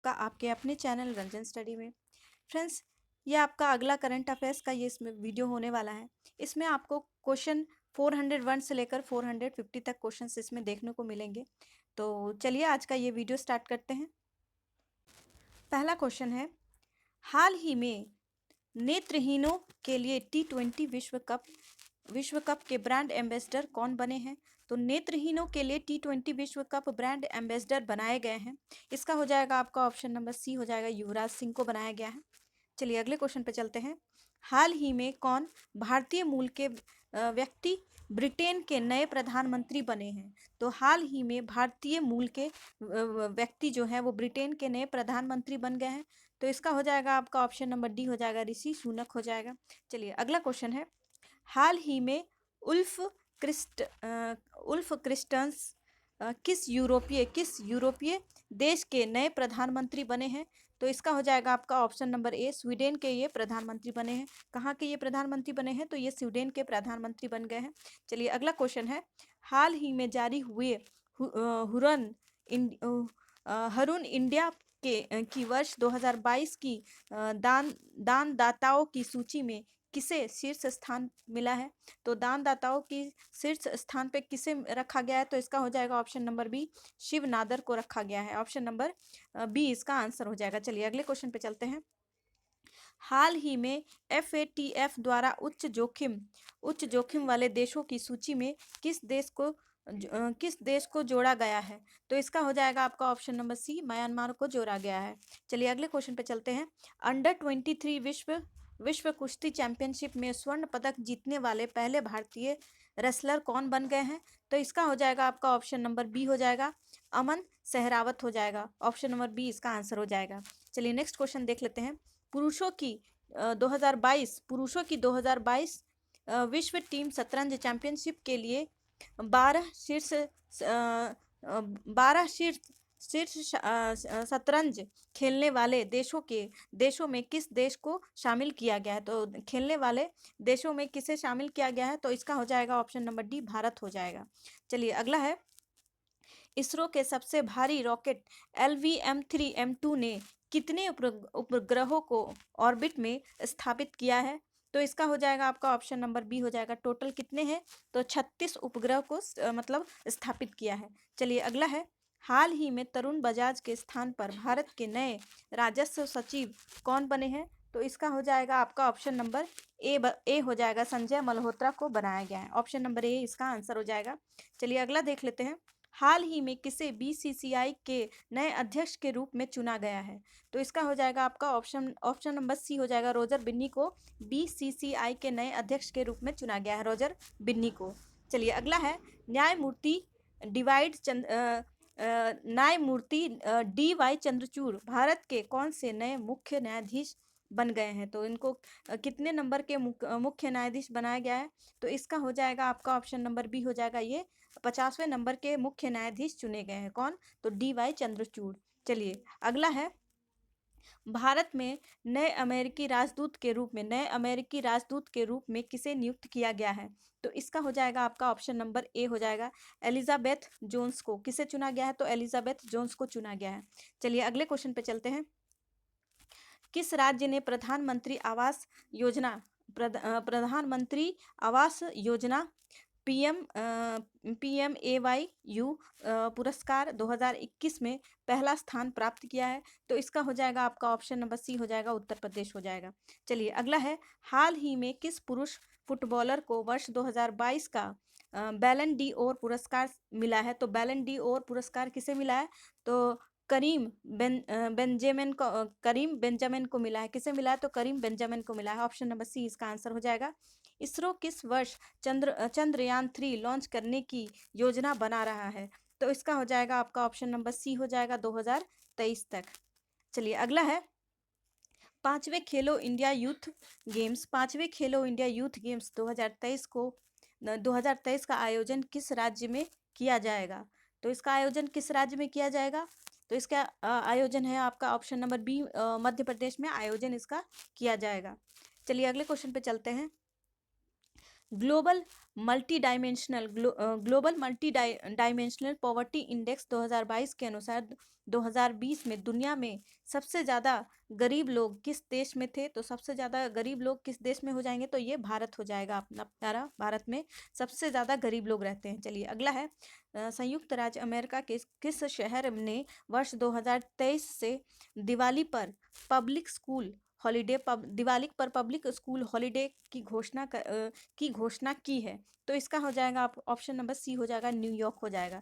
आपका आपके अपने चैनल रंजन स्टडी में। फ्रेंड्स, ये आपका अगला करंट अफेयर्स का ये इसमें वीडियो होने वाला है। इसमें आपको क्वेश्चन 401 से लेकर 450 तक क्वेश्चंस इसमें देखने को मिलेंगे। तो चलिए आज का ये वीडियो स्टार्ट करते हैं। पहला क्वेश्चन है, हाल ही में नेत्रहीनों के लिए T20 विश्व कप के ब्रांड एम्बेसडर कौन बने हैं? तो नेत्रहीनों के लिए T20 विश्व कप ब्रांड एम्बेसडर बनाए गए हैं। इसका हो जाएगा आपका ऑप्शन नंबर सी हो जाएगा, युवराज सिंह को बनाया गया है। चलिए अगले क्वेश्चन पे चलते हैं। हाल ही में कौन भारतीय मूल के व्यक्ति ब्रिटेन के नए प्रधानमंत्री बने हैं? तो हाल ही में भारतीय मूल के व्यक्ति जो है वो ब्रिटेन के नए प्रधानमंत्री बन गए हैं। तो इसका हो जाएगा आपका ऑप्शन नंबर डी हो जाएगा, ऋषि सुनक हो जाएगा। चलिए अगला क्वेश्चन है, हाल ही में उल्फ क्रिस्टन्स किस यूरोपीय देश के नए प्रधानमंत्री बने हैं? तो इसका हो जाएगा आपका ऑप्शन नंबर ए, स्वीडन के ये प्रधानमंत्री बने हैं। कहाँ के ये प्रधानमंत्री बने हैं? तो ये स्वीडन के प्रधानमंत्री बन गए हैं। चलिए अगला क्वेश्चन है, हाल ही में जारी हुए हरून इंडिया की वर्ष 2022 की दानदाताओं की सूची में किसे शीर्ष स्थान मिला है? तो दानदाताओं की शीर्ष स्थान पे किसे रखा गया है? तो इसका हो जाएगा option number B, Shiv Nadar को रखा गया है। ऑप्शन नंबर बी इसका आंसर हो जाएगा। चलिए अगले क्वेश्चन पे चलते हैं। हाल ही में FATF द्वारा उच्च जोखिम वाले देशों की सूची में किस देश को जोड़ा गया है? तो इसका हो जाएगा आपका ऑप्शन नंबर सी, म्यांमार को जोड़ा गया है। चलिए अगले क्वेश्चन पे चलते हैं। अंडर 23 विश्व कुश्ती चैंपियनशिप में स्वर्ण पदक जीतने वाले पहले भारतीय रेसलर कौन बन गए हैं? तो इसका हो जाएगा आपका ऑप्शन नंबर बी हो जाएगा, अमन सहरावत हो जाएगा। ऑप्शन नंबर बी इसका आंसर हो जाएगा। चलिए नेक्स्ट क्वेश्चन देख लेते हैं। पुरुषों की 2022 विश्व टीम शतरंज चैंपियनशिप के लिए 12 शीर्ष शतरंज खेलने वाले देशों में किस देश को शामिल किया गया है? तो खेलने वाले देशों में किसे शामिल किया गया है? तो इसका हो जाएगा ऑप्शन नंबर डी, भारत हो जाएगा। चलिए अगला है, इसरो के सबसे भारी रॉकेट LVM-3M2 ने कितने उपग्रहों को ऑर्बिट में स्थापित किया है? तो इसका हो जाएगा आपका ऑप्शन नंबर बी हो जाएगा, टोटल कितने हैं? तो 36 उपग्रह को मतलब स्थापित किया है। चलिए अगला है, हाल ही में तरुण बजाज के स्थान पर भारत के नए राजस्व सचिव कौन बने हैं? तो इसका हो जाएगा आपका ऑप्शन नंबर ए हो जाएगा, संजय मल्होत्रा को बनाया गया है। ऑप्शन नंबर ए इसका आंसर हो जाएगा। चलिए अगला देख लेते हैं। हाल ही में किसे BCCI के नए अध्यक्ष के रूप में चुना गया है? तो इसका हो जाएगा आपका ऑप्शन नंबर सी हो जाएगा, रोजर बिन्नी को BCCI के नए अध्यक्ष के रूप में चुना गया है, रोजर बिन्नी को। चलिए अगला है, न्यायमूर्ति DY चंद्रचूड़ भारत के कौन से नए मुख्य न्यायाधीश बन गए हैं? तो इनको कितने नंबर के मुख्य न्यायाधीश बनाया गया है? तो इसका हो जाएगा आपका ऑप्शन नंबर बी हो जाएगा, ये 50वें नंबर के मुख्य न्यायाधीश चुने गए हैं। कौन? तो DY चंद्रचूड़। चलिए अगला है, भारत में नए अमेरिकी राजदूत के रूप में किसे नियुक्त किया गया है? तो इसका हो जाएगा आपका ऑप्शन नंबर ए हो जाएगा, एलिजाबेथ जोन्स को। किसे चुना गया है? तो एलिजाबेथ जोन्स को चुना गया है। चलिए अगले क्वेश्चन पे चलते हैं। किस राज्य ने प्रधानमंत्री आवास योजना PMAYU पुरस्कार 2021 में पहला स्थान प्राप्त किया है? तो इसका हो जाएगा आपका ऑप्शन नंबर सी हो जाएगा, उत्तर प्रदेश हो जाएगा। चलिए अगला है, हाल ही में किस पुरुष फुटबॉलर को वर्ष 2022 का बैलन डी ओर पुरस्कार मिला है? तो बैलन डी ओर पुरस्कार किसे मिला है? तो करीम बेंजामिन को मिला है। किसे मिला है? तो करीम बेंजामिन को मिला है। ऑप्शन नंबर सी इसका आंसर हो जाएगा। इसरो किस वर्ष चंद्रयान 3 लॉन्च करने की योजना बना रहा है? तो इसका हो जाएगा आपका ऑप्शन नंबर सी हो जाएगा, 2023 तक। चलिए अगला है, पांचवें खेलो इंडिया यूथ गेम्स 2023 का आयोजन किस राज्य में किया जाएगा? तो इसका आयोजन किस राज्य में किया जाएगा? तो इसका आयोजन है आपका option number B, Madhya Pradesh में आयोजन इसका किया जाएगा। चलिए अगले क्वेश्चन पे चलते हैं। Global multi dimensional poverty index 2022 के अनुसार 2020 में दुनिया में सबसे ज़्यादा गरीब लोग किस देश में थे? तो सबसे ज़्यादा गरीब लोग किस देश में हो जाएंगे? तो ये भारत हो जाएगा अपना प्यारा। भारत में सबसे ज़्यादा गरीब लोग रहते हैं। चलिए अगला है, संयुक्त राज्य अमेरिका के किस शहर ने वर्ष 2023 से दिवाली पर पब्लिक स्कूल दिवाली पर पब्लिक स्कूल हॉलीडे की घोषणा की है? तो इसका हो जाएगा आप ऑप्शन नंबर सी हो जाएगा, न्यूयॉर्क हो जाएगा।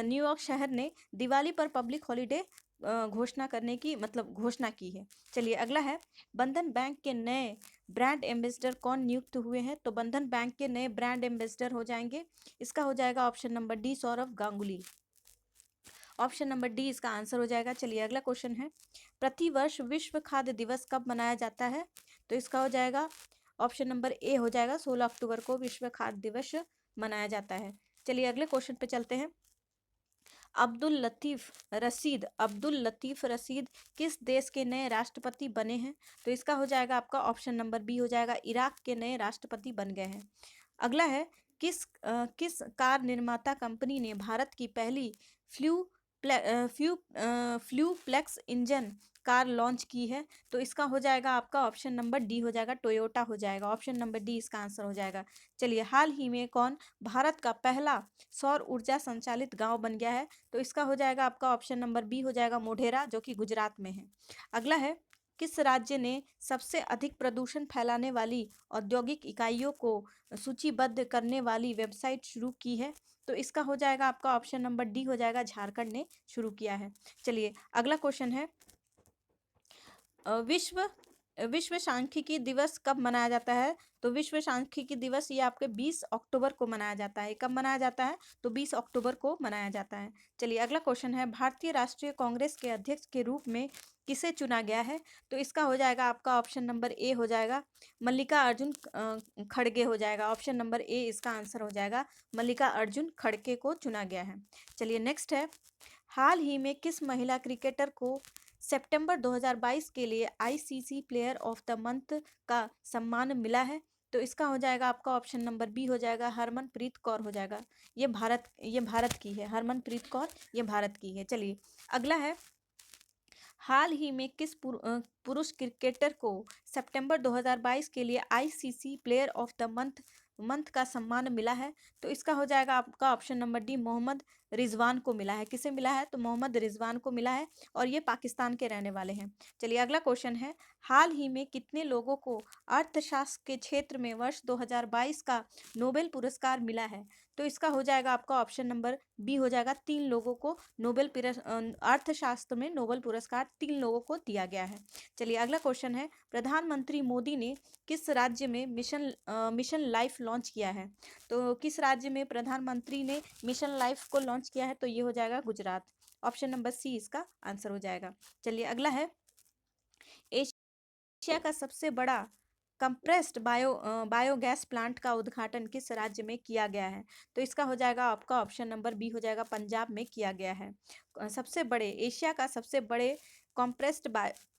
न्यूयॉर्क शहर ने दिवाली पर पब्लिक हॉलीडे घोषणा करने की मतलब घोषणा की है। चलिए अगला है, बंधन बैंक के नए ब्रांड एम्बेसडर कौन नियुक्त हुए हैं? तो बंधन बैंक के नए ब्रांड एम्बेसडर हो जाएंगे, इसका हो जाएगा option number D, Saurabh Ganguly. Option number D इसका आंसर हो जाएगा। चलिए अगला क्वेश्चन है, प्रतिवर्ष विश्व खाद्य दिवस कब मनाया जाता है? तो इसका हो जाएगा ऑप्शन नंबर ए हो जाएगा, 16 अक्टूबर को विश्व खाद्य दिवस मनाया जाता है। चलिए अगले क्वेश्चन पे चलते हैं, अब्दुल लतीफ रसीद किस देश के नए राष्ट्रपति बने हैं? तो इसका हो जाएगा आपका ऑप्शन नंबर बी हो जाएगा, इराक के नए राष्ट्रपति बन गए हैं। अगला है, किस कार निर्माता कंपनी ने भारत की पहली फ्लू प्लेक्स इंजन कार लॉन्च की है? तो इसका हो जाएगा आपका ऑप्शन नंबर डी हो जाएगा, टोयोटा हो जाएगा। ऑप्शन नंबर डी इसका आंसर हो जाएगा। चलिए, हाल ही में कौन भारत का पहला सौर ऊर्जा संचालित गांव बन गया है? तो इसका हो जाएगा आपका ऑप्शन नंबर बी हो जाएगा, मोढेरा, जो कि गुजरात में है। अगला है, किस राज्य ने सबसे अधिक प्रदूषण फैलाने वाली औद्योगिक इकाइयों को सूचीबद्ध करने वाली वेबसाइट शुरू की है? तो इसका हो जाएगा आपका ऑप्शन नंबर डी हो जाएगा, झारखंड ने शुरू किया है। चलिए अगला क्वेश्चन है, विश्व विश्व सांख्यिकी दिवस कब मनाया जाता है? तो विश्व सांख्यिकी दिवस ये आपके 20 अक्टूबर को मनाया जाता है। कब मनाया जाता है? तो 20 अक्टूबर को मनाया जाता है। चलिए अगला क्वेश्चन है, भारतीय राष्ट्रीय कांग्रेस के अध्यक्ष के रूप में किसे चुना गया है? तो इसका हो जाएगा आपका ऑप्शन नंबर ए हो जाएगा, मल्लिकार्जुन खड़गे हो जाएगा। ऑप्शन नंबर ए इसका आंसर हो जाएगा, मल्लिकार्जुन खड़गे को चुना गया है। चलिए नेक्स्ट है, हाल ही में किस महिला क्रिकेटर को सितंबर 2022 के लिए ICC player of the month का सम्मान मिला है? तो इसका हो जाएगा आपका ऑप्शन नंबर बी हो जाएगा, हरमनप्रीत कौर हो जाएगा। ये भारत की है, हरमनप्रीत कौर ये भारत की है। चलिए अगला है, हाल ही में किस पुरुष क्रिकेटर को सितंबर 2022 के लिए ICC player of the month का सम्मान मिला है? तो इसका हो जाएगा आपका option number D, Mohammad Rizwan को मिला है। किसे मिला है? तो मोहम्मद रिजवान को मिला है, और ये पाकिस्तान के रहने वाले हैं। चलिए अगला क्वेश्चन है, हाल ही में कितने लोगों को अर्थशास्त्र के क्षेत्र में वर्ष 2022 का नोबेल पुरस्कार मिला है? तो इसका हो जाएगा आपका ऑप्शन नंबर बी हो जाएगा, 3 लोगों को अर्थशास्त्र में नोबेल पुरस्कार 3 लोगों को दिया गया है। चलिए अगला क्वेश्चन है, प्रधानमंत्री मोदी ने किस राज्य में मिशन लाइफ लॉन्च किया है? तो किस राज्य में प्रधानमंत्री ने मिशन लाइफ को लॉन्च किया है? तो ये हो जाएगा गुजरात। ऑप्शन नंबर सी इसका आंसर हो जाएगा। चलिए अगला है, एशिया का सबसे बड़ा कंप्रेस्ड बायोगैस प्लांट का उद्घाटन किस राज्य में किया गया है? तो इसका हो जाएगा आपका ऑप्शन नंबर बी हो जाएगा, पंजाब में किया गया है। एशिया का सबसे बड़े कंप्रेस्ड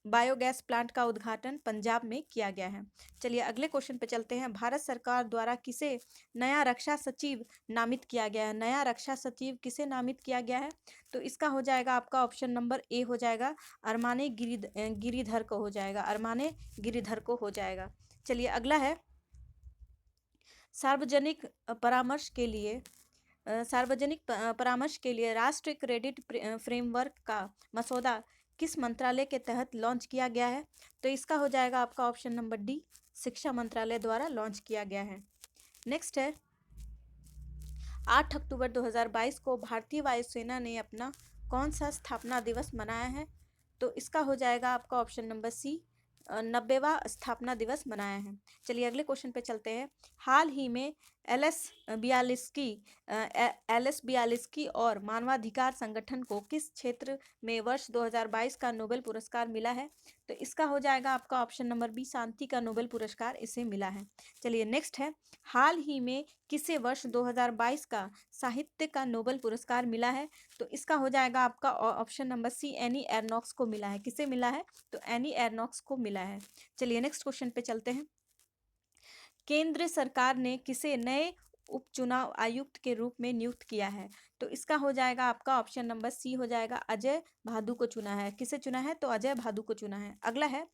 बायोगैस प्लांट का उद्घाटन पंजाब में किया गया है। चलिए अगले क्वेश्चन पे चलते हैं, भारत सरकार द्वारा किसे नया रक्षा सचिव नामित किया गया है? नया रक्षा सचिव किसे नामित किया गया है? तो इसका हो जाएगा आपका ऑप्शन नंबर ए हो जाएगा, अरमाने गिरिधर को हो जाएगा, अरमाने गिरिधर को हो जाएगा। चलिए अगला है, सार्वजनिक परामर्श के लिए राष्ट्रीय क्रेडिट फ्रेमवर्क का मसौदा किस मंत्रालय के तहत लॉन्च किया गया है? तो इसका हो जाएगा आपका ऑप्शन नंबर डी, शिक्षा मंत्रालय द्वारा लॉन्च किया गया है। नेक्स्ट है, 8 अक्टूबर 2022 को भारतीय वायुसेना ने अपना कौन सा स्थापना दिवस मनाया है? तो इसका हो जाएगा आपका ऑप्शन नंबर सी, 90वां स्थापना दिवस मनाया है। चलिए अगले क्वेश्चन पे चलते हैं, हाल ही में एल एस बियालिस्की और मानवाधिकार संगठन को किस क्षेत्र में वर्ष 2022 का नोबेल पुरस्कार मिला है? तो इसका हो जाएगा आपका ऑप्शन नंबर बी, शांति का नोबेल पुरस्कार इसे मिला है। चलिए नेक्स्ट है, हाल ही में किसे वर्ष 2022 का साहित्य का नोबेल पुरस्कार मिला है? तो इसका हो जाएगा आपका ऑप्शन नंबर सी, एनी एर्नॉक्स को मिला है। किसे मिला है? तो एनी एर्नॉक्स को मिला है। चलिए नेक्स्ट क्वेश्चन पे चलते हैं, केंद्र सरकार ने किसे नए उपचुनाव आयुक्त के रूप में नियुक्त किया है? तो इसका हो जाएगा आपका ऑप्शन नंबर सी हो जाएगा, अजय भादु को चुना है। किसे चुना है? तो अजय भादु को चुना है। अगला है,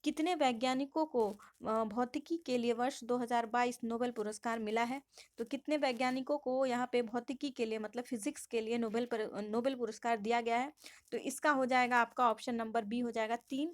कितने वैज्ञानिकों को भौतिकी के लिए वर्ष 2022 नोबेल पुरस्कार मिला है? तो कितने वैज्ञानिकों को यहाँ पे भौतिकी के लिए मतलब फिजिक्स के लिए नोबेल पुरस्कार दिया गया है? तो इसका हो जाएगा आपका ऑप्शन नंबर बी हो जाएगा, तीन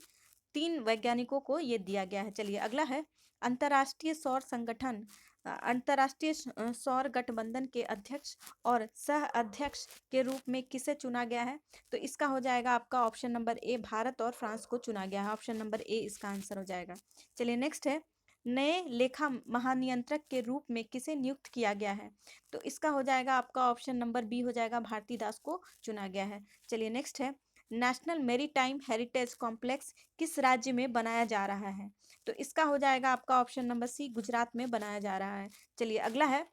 तीन वैज्ञानिकों को ये दिया गया है। चलिए अगला है, अंतर्राष्ट्रीय सौर संगठन अंतर्राष्ट्रीय सौर गठबंधन के अध्यक्ष और सह अध्यक्ष के रूप में किसे चुना गया है? तो इसका हो जाएगा आपका ऑप्शन नंबर ए, भारत और फ्रांस को चुना गया है। ऑप्शन नंबर ए इसका आंसर हो जाएगा। चलिए नेक्स्ट है, नए लेखा महानियंत्रक के रूप में किसे नियुक्त किया गया है? तो इसका हो जाएगा आपका ऑप्शन नंबर बी हो जाएगा, भारती दास को चुना गया है। चलिए नेक्स्ट है, नेशनल मेरीटाइम हेरिटेज कॉम्प्लेक्स किस राज्य में बनाया जा रहा है? तो इसका हो जाएगा आपका ऑप्शन नंबर सी, गुजरात में बनाया जा रहा है। चलिए अगला है,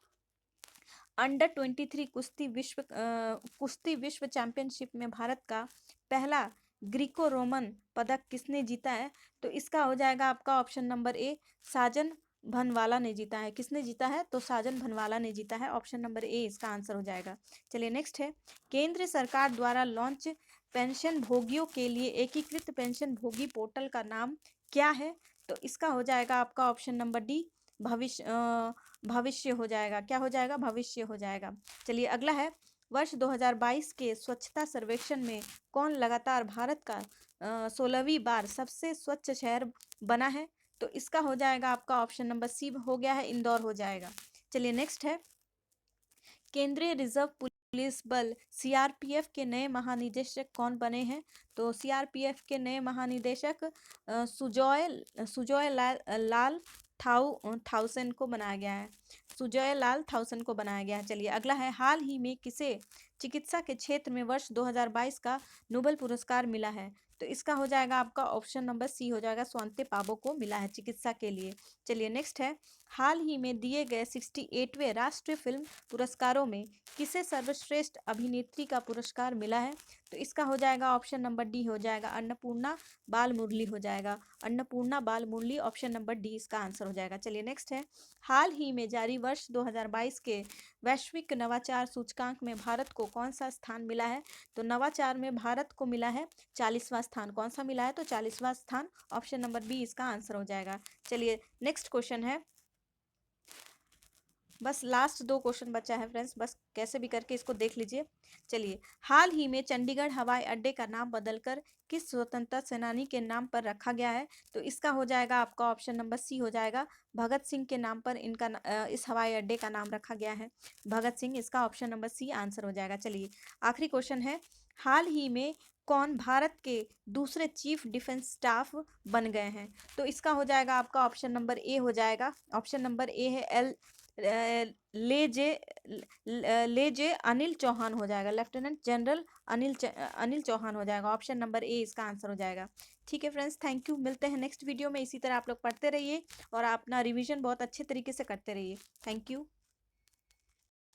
अंडर 23 कुश्ती विश्व चैंपियनशिप में भारत का पहला ग्रीको रोमन पदक किसने जीता है? तो इसका हो जाएगा आपका ऑप्शन नंबर ए, साजन भनवाला ने जीता है। किसने जीता है? तो साजन भनवाला ने जीता है। ऑप्शन नंबर ए इसका आंसर हो जाएगा। चलिए नेक्स्ट है, केंद्र सरकार द्वारा लॉन्च पेंशन भोगियों के लिए एकीकृत पेंशन भोगी पोर्टल का नाम क्या है? तो इसका हो जाएगा आपका ऑप्शन नंबर डी, भविष्य हो जाएगा। क्या हो जाएगा? भविष्य हो जाएगा। चलिए अगला है, वर्ष 2022 के स्वच्छता सर्वेक्षण में कौन लगातार भारत का 16वीं बार सबसे स्वच्छ शहर बना है? तो इसका हो जाएगा आपका ऑप्शन नंबर सी हो गया है, इंदौर हो जाएगा। चलिए नेक्स्ट है, केंद्रीय रिजर्व पुलिस बल सीआरपीएफ के नए महानिदेशक कौन बने हैं? तो सीआरपीएफ के नए महानिदेशक सुजॉय लाल थाउसेन को बनाया गया है। सुजॉय लाल थाउसेन को बनाया गया है। चलिए अगला है, हाल ही में किसे चिकित्सा के क्षेत्र में वर्ष 2022 का नोबेल पुरस्कार मिला है? तो इसका हो जाएगा आपका ऑप्शन नंबर सी हो जाएगा, स्वांति पाबो को मिला है चिकित्सा के लिए। चलिए नेक्स्ट है, हाल ही में दिए गए 68वें राष्ट्रीय फिल्म पुरस्कारों में किसे सर्वश्रेष्ठ अभिनेत्री का पुरस्कार मिला है? तो इसका हो जाएगा ऑप्शन नंबर डी हो जाएगा, अन्नपूर्णा बाल मुरली हो जाएगा। अन्नपूर्णा बाल मुरली, ऑप्शन नंबर डी इसका आंसर हो जाएगा। चलिए नेक्स्ट है, हाल ही में जारी वर्ष 2022 के वैश्विक नवाचार सूचकांक में भारत को कौन सा स्थान मिला है? तो नवाचार में भारत को मिला है 40वां स्थान। कौन सा मिला है? तो 40वां स्थान। ऑप्शन नंबर बी इसका आंसर हो जाएगा। चलिए नेक्स्ट क्वेश्चन है, बस लास्ट दो क्वेश्चन बचा है फ्रेंड्स, बस कैसे भी करके इसको देख लीजिए। चलिए, हाल ही में चंडीगढ़ हवाई अड्डे का नाम बदलकर किस स्वतंत्रता सेनानी के नाम पर रखा गया है? तो इसका हो जाएगा आपका ऑप्शन नंबर सी हो जाएगा, भगत सिंह के नाम पर इस हवाई अड्डे का नाम रखा गया है, भगत सिंह। इसका ऑप्शन नंबर सी आंसर हो जाएगा। चलिए आखिरी क्वेश्चन है, हाल ही में कौन भारत के दूसरे चीफ डिफेंस स्टाफ बन गए हैं? तो इसका हो जाएगा आपका ऑप्शन नंबर ए हो जाएगा। ऑप्शन नंबर ए है एल ले जे अनिल चौहान हो जाएगा, लेफ्टिनेंट जनरल अनिल चौहान हो जाएगा। ऑप्शन नंबर ए इसका आंसर हो जाएगा। ठीक है फ्रेंड्स, थैंक यू, मिलते हैं नेक्स्ट वीडियो में। इसी तरह आप लोग पढ़ते रहिए और अपना रिवीजन बहुत अच्छे तरीके से करते रहिए। Thank you.